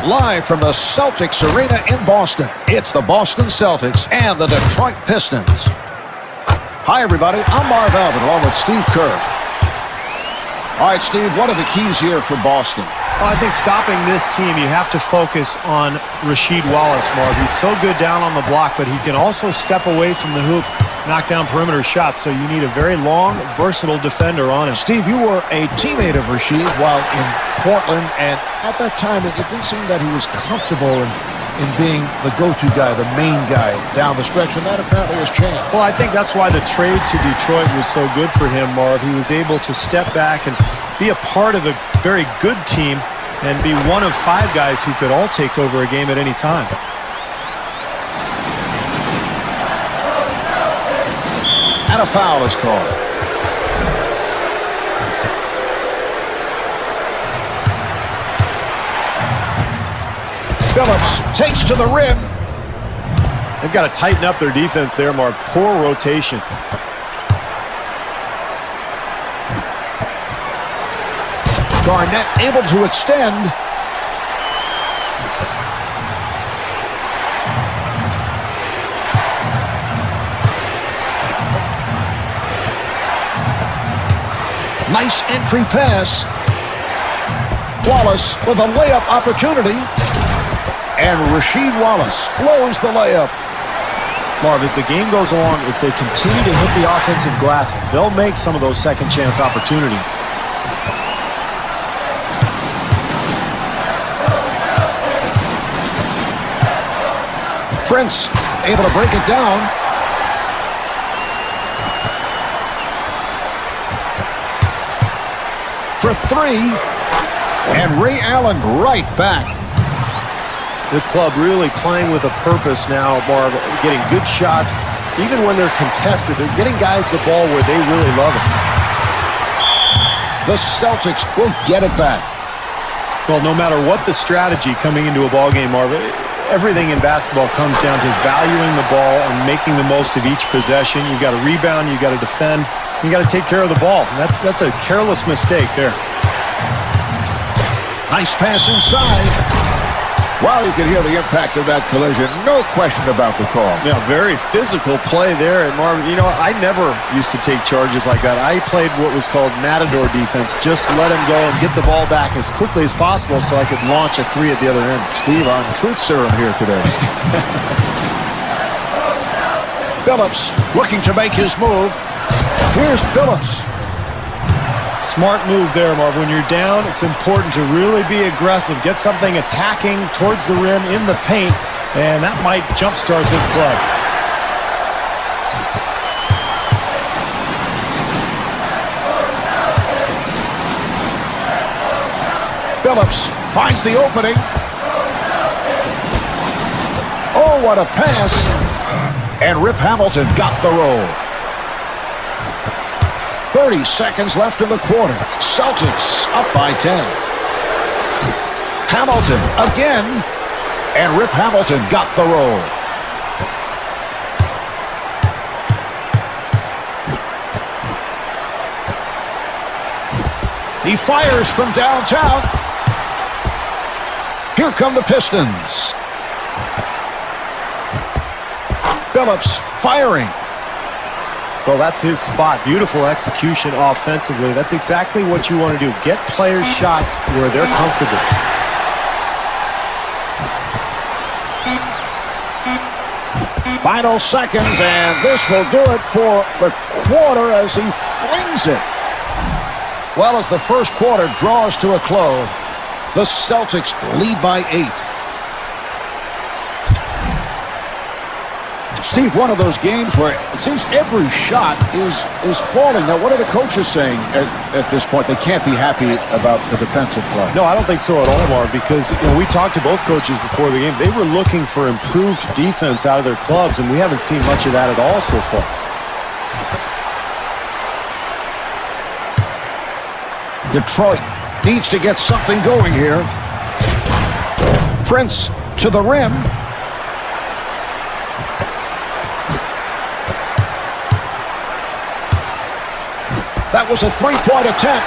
Live from the Celtics Arena in Boston, it's the Boston Celtics and the Detroit Pistons. Hi, everybody. I'm Marv Albert, along with Steve Kerr. All right, Steve, what are the keys here for Boston? Well, I think stopping this team, you have to focus on Rasheed Wallace, Marv. He's so good down on the block, but he can also step away from the hoop, knock down perimeter shots, so you need a very long, versatile defender on him. Steve, you were a teammate of Rasheed while in Portland, and at that time, it didn't seem that he was comfortable in being the go-to guy, the main guy down the stretch, and that apparently has changed. Well, I think that's why the trade to Detroit was so good for him, Marv. He was able to step back and be a part of a very good team and be one of 5 guys who could all take over a game at any time. And a foul is called. Phillips takes to the rim. They've got to tighten up their defense there, Marv. Poor rotation. Garnett able to extend. Nice entry pass. Wallace with a layup opportunity. And Rasheed Wallace blows the layup. Marv, as the game goes along, if they continue to hit the offensive glass, they'll make some of those second chance opportunities. Prince able to break it down. For 3. And Ray Allen right back. This club really playing with a purpose now, Marv, getting good shots. Even when they're contested, they're getting guys the ball where they really love it. The Celtics will get it back. Well, no matter what the strategy coming into a ball game, Marv, everything in basketball comes down to valuing the ball and making the most of each possession. You've got to rebound, you've got to defend, you got to take care of the ball. And that's a careless mistake there. Nice pass inside. Wow, you can hear the impact of that collision. No question about the call. Yeah, very physical play there. And Marvin, you know, I never used to take charges like that. I played what was called matador defense. Just let him go and get the ball back as quickly as possible so I could launch a 3 at the other end. Steve on truth serum here today. Phillips looking to make his move. Here's Phillips. Smart move there, Marv. When you're down, it's important to really be aggressive. Get something attacking towards the rim in the paint, and that might jumpstart this club. Phillips finds the opening. Oh, what a pass. And Rip Hamilton got the roll. 30 seconds left in the quarter. Celtics up by 10. Hamilton again. And Rip Hamilton got the roll. He fires from downtown. Here come the Pistons. Phillips firing. Well, that's his spot. Beautiful execution offensively. That's exactly what you want to do. Get players shots where they're comfortable. Final seconds, and this will do it for the quarter as he flings it. Well, as the first quarter draws to a close, the Celtics lead by 8. Steve, one of those games where it seems every shot is falling. Now, what are the coaches saying at this point? They can't be happy about the defensive play. No, I don't think so at all, Mark, because we talked to both coaches before the game. They were looking for improved defense out of their clubs, and we haven't seen much of that at all so far. Detroit needs to get something going here. Prince to the rim. That was a three-point attempt.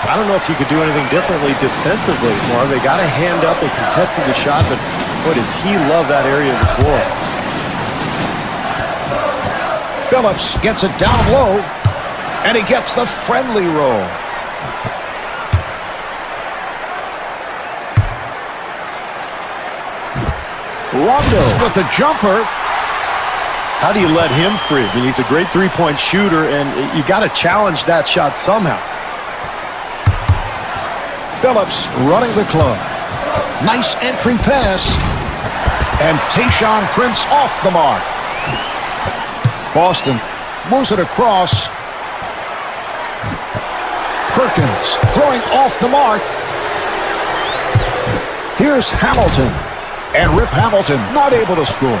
I don't know if you could do anything differently defensively, Marv. They got a hand up. They contested the shot, but boy, does he love that area of the floor. Phillips gets it down low, and he gets the friendly roll. Rondo with the jumper. How do you let him free? I mean, he's a great three-point shooter, and you got to challenge that shot somehow. Phillips running the club. Nice entry pass. And Tayshaun Prince off the mark. Boston moves it across. Perkins throwing off the mark. Here's Hamilton. And Rip Hamilton not able to score.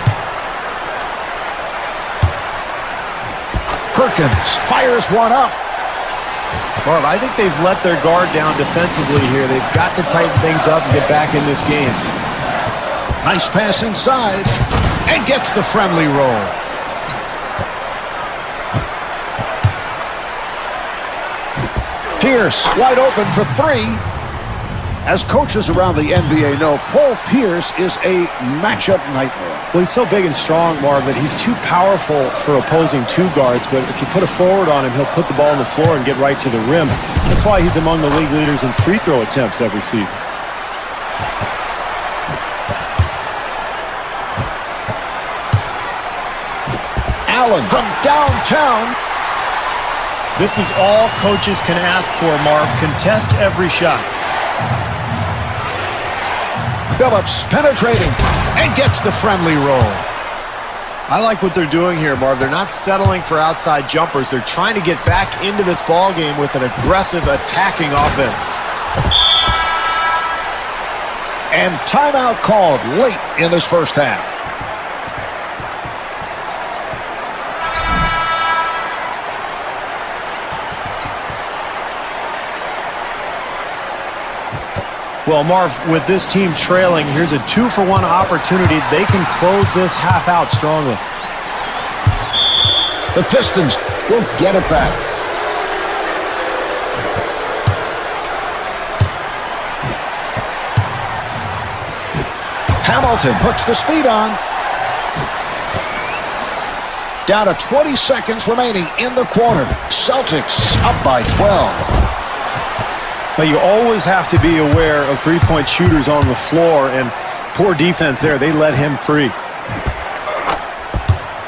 Perkins fires one up. Marv, I think they've let their guard down defensively here. They've got to tighten things up and get back in this game. Nice pass inside. And gets the friendly roll. Pierce wide open for three. As coaches around the NBA know, Paul Pierce is a matchup nightmare. Well, he's so big and strong, Marv, that he's too powerful for opposing two guards. But if you put a forward on him, he'll put the ball on the floor and get right to the rim. That's why he's among the league leaders in free throw attempts every season. Allen from downtown. This is all coaches can ask for, Marv. Contest every shot. Phillips penetrating and gets the friendly roll. I like what they're doing here, Marv. They're not settling for outside jumpers. They're trying to get back into this ball game with an aggressive attacking offense. And timeout called late in this first half. Well, Marv, with this team trailing, here's a 2-for-1 opportunity. They can close this half out strongly. The Pistons will get it back. Hamilton puts the speed on. Down to 20 seconds remaining in the quarter. Celtics up by 12. But you always have to be aware of three-point shooters on the floor, and poor defense there. They let him free.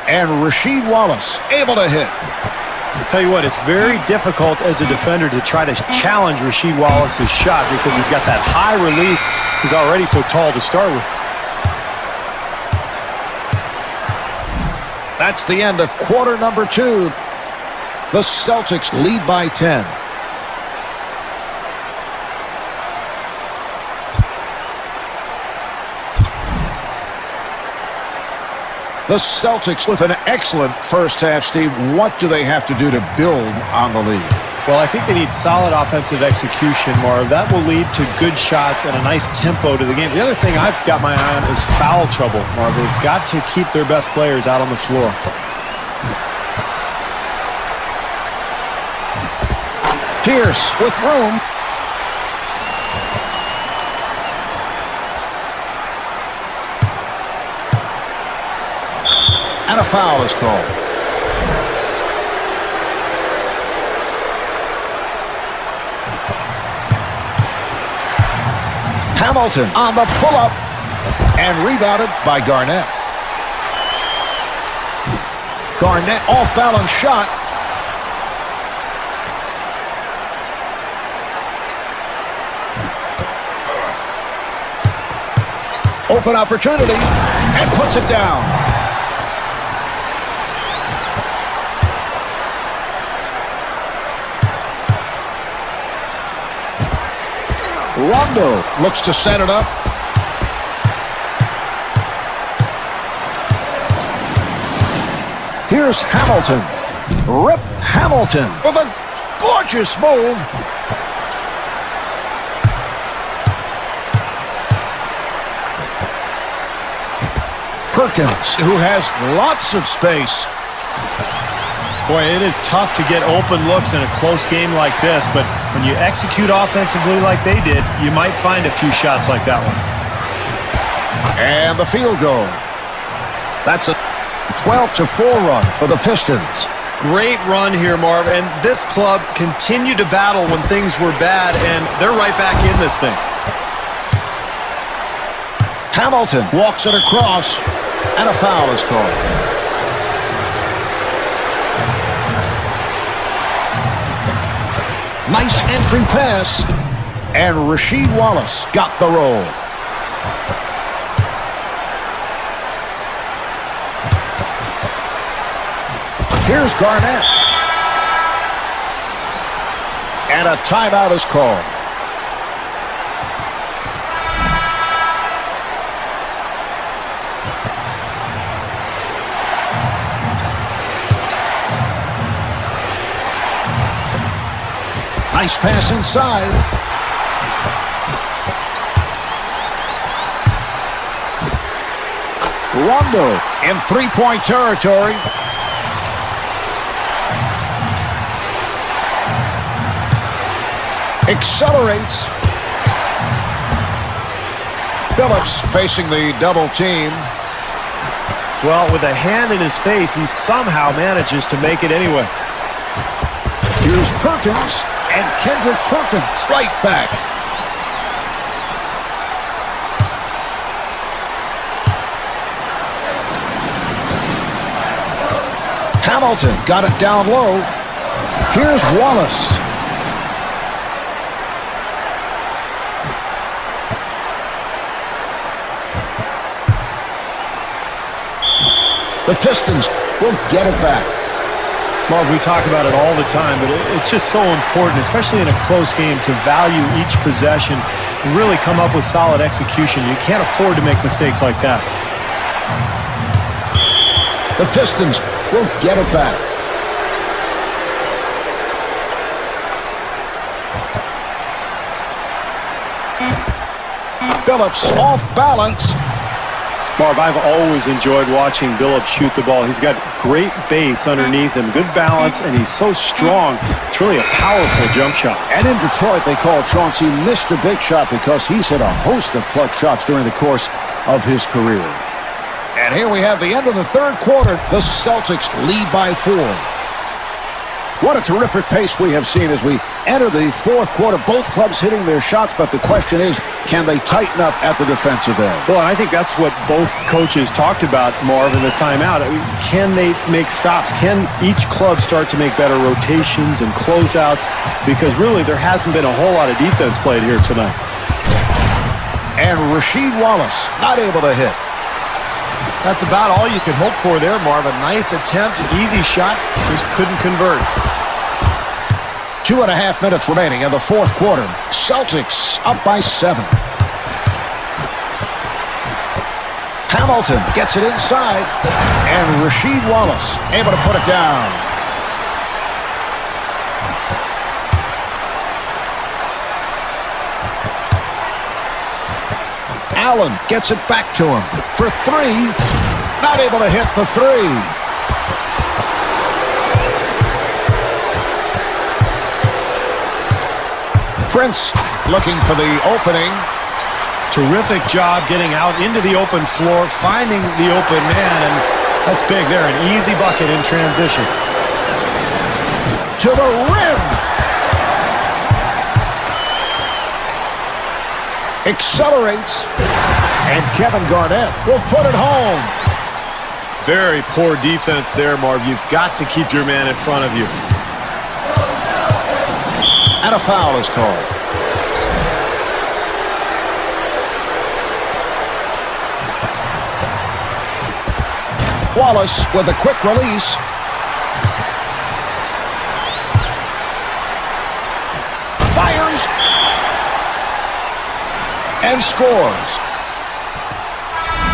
And Rasheed Wallace able to hit. I'll tell you what, it's very difficult as a defender to try to challenge Rasheed Wallace's shot because he's got that high release. He's already so tall to start with. That's the end of quarter number 2. The Celtics lead by 10. The Celtics with an excellent first half, Steve. What do they have to do to build on the lead? Well, I think they need solid offensive execution, Marv. That will lead to good shots and a nice tempo to the game. The other thing I've got my eye on is foul trouble, Marv. They've got to keep their best players out on the floor. Pierce with room. And a foul is called. Hamilton on the pull-up and rebounded by Garnett. Garnett off-balance shot. Open opportunity and puts it down. Rondo looks to set it up. Here's Hamilton. Rip Hamilton with a gorgeous move. Perkins, who has lots of space. Boy, it is tough to get open looks in a close game like this, but when you execute offensively like they did, you might find a few shots like that one. And the field goal. That's a 12-4 run for the Pistons. Great run here, Marv, and this club continued to battle when things were bad, and they're right back in this thing. Hamilton walks it across, and a foul is called. Nice entry pass, and Rasheed Wallace got the roll. Here's Garnett. And a timeout is called. Nice pass inside. Rondo in three-point territory. Accelerates. Phillips facing the double team. Well, with a hand in his face, he somehow manages to make it anyway. Here's Perkins, and Kendrick Perkins right back. Hamilton got it down low. Here's Wallace. The Pistons will get it back. Marv, we talk about it all the time, but it's just so important, especially in a close game, to value each possession and really come up with solid execution. You can't afford to make mistakes like that. The Pistons will get it back. Phillips off balance. Marv, I've always enjoyed watching Billups shoot the ball. He's got great base underneath him, good balance, and he's so strong. It's really a powerful jump shot. And in Detroit, they call Chauncey Mr. Big Shot because he's hit a host of clutch shots during the course of his career. And here we have the end of the third quarter. The Celtics lead by 4. What a terrific pace we have seen as we enter the fourth quarter. Both clubs hitting their shots, but the question is, can they tighten up at the defensive end? Well, I think that's what both coaches talked about, Marv, in the timeout. I mean, can they make stops? Can each club start to make better rotations and closeouts? Because really, there hasn't been a whole lot of defense played here tonight. And Rasheed Wallace not able to hit. That's about all you could hope for there, Marv. A nice attempt, easy shot, just couldn't convert. 2.5 minutes remaining in the fourth quarter. Celtics up by 7. Hamilton gets it inside, and Rasheed Wallace able to put it down. Allen gets it back to him for 3. Not able to hit the 3. Prince looking for the opening. Terrific job getting out into the open floor, finding the open man, and that's big there. An easy bucket in transition. To the rim. Accelerates. And Kevin Garnett will put it home. Very poor defense there, Marv. You've got to keep your man in front of you. And a foul is called. Wallace with a quick release. Fires. And scores.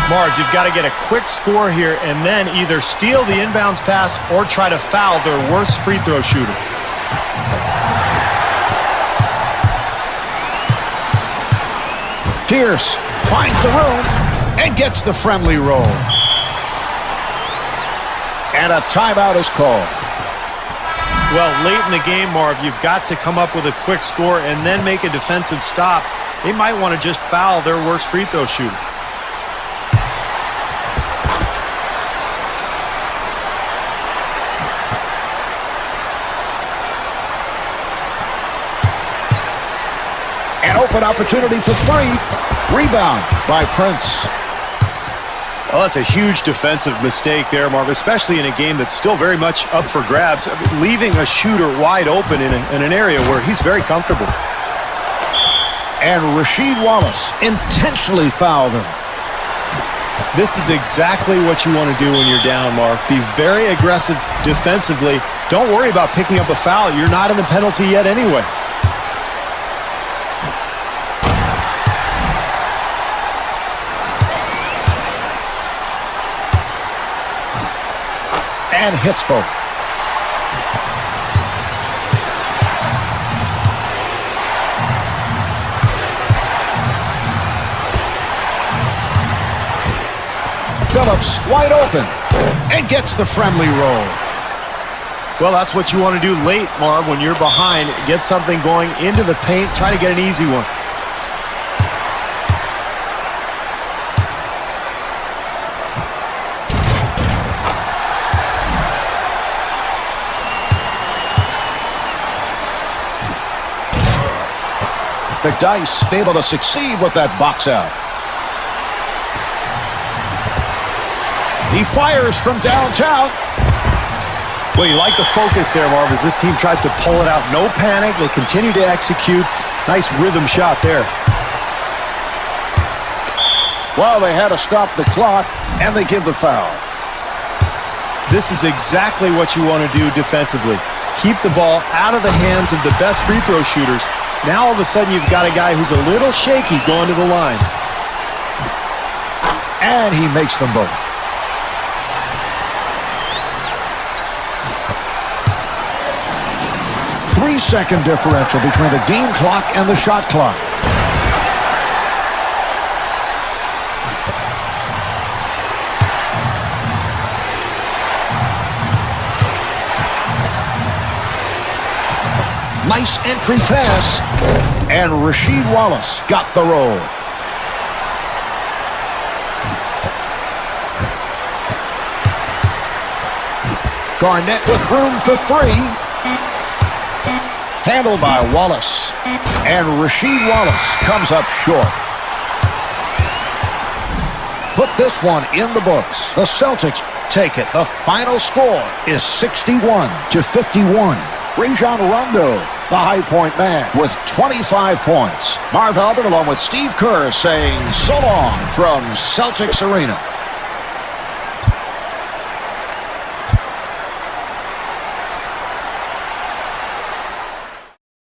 Marv, you've got to get a quick score here and then either steal the inbounds pass or try to foul their worst free throw shooter. Pierce finds the room and gets the friendly roll. And a timeout is called. Well, late in the game, Marv, you've got to come up with a quick score and then make a defensive stop. They might want to just foul their worst free throw shooter. An open opportunity for three. Rebound by Prince. Well, that's a huge defensive mistake there, Marv, especially in a game that's still very much up for grabs, leaving a shooter wide open in an area where he's very comfortable. And Rasheed Wallace intentionally fouled him. This is exactly what you want to do when you're down, Marv. Be very aggressive defensively. Don't worry about picking up a foul. You're not in the penalty yet anyway. And hits both. Phillips wide open and gets the friendly roll. Well, that's what you want to do late, Marv, when you're behind. Get something going into the paint. Try to get an easy one. McDyess able to succeed with that box out. He fires from downtown. Well, you like the focus there, Marv, as this team tries to pull it out. No panic. They continue to execute. Nice rhythm shot there. Well, they had to stop the clock, and they give the foul. This is exactly what you want to do defensively. Keep the ball out of the hands of the best free throw shooters. Now all of a sudden you've got a guy who's a little shaky going to the line. And he makes them both. Three-second differential between the game clock and the shot clock. Nice entry pass, and Rasheed Wallace got the roll. Garnett with room for three. Handled by Wallace, and Rasheed Wallace comes up short. Put this one in the books. The Celtics take it. The final score is 61-51. Rajon Rondo, the high point man, with 25 points. Marv Albert along with Steve Kerr saying so long from Celtics Arena.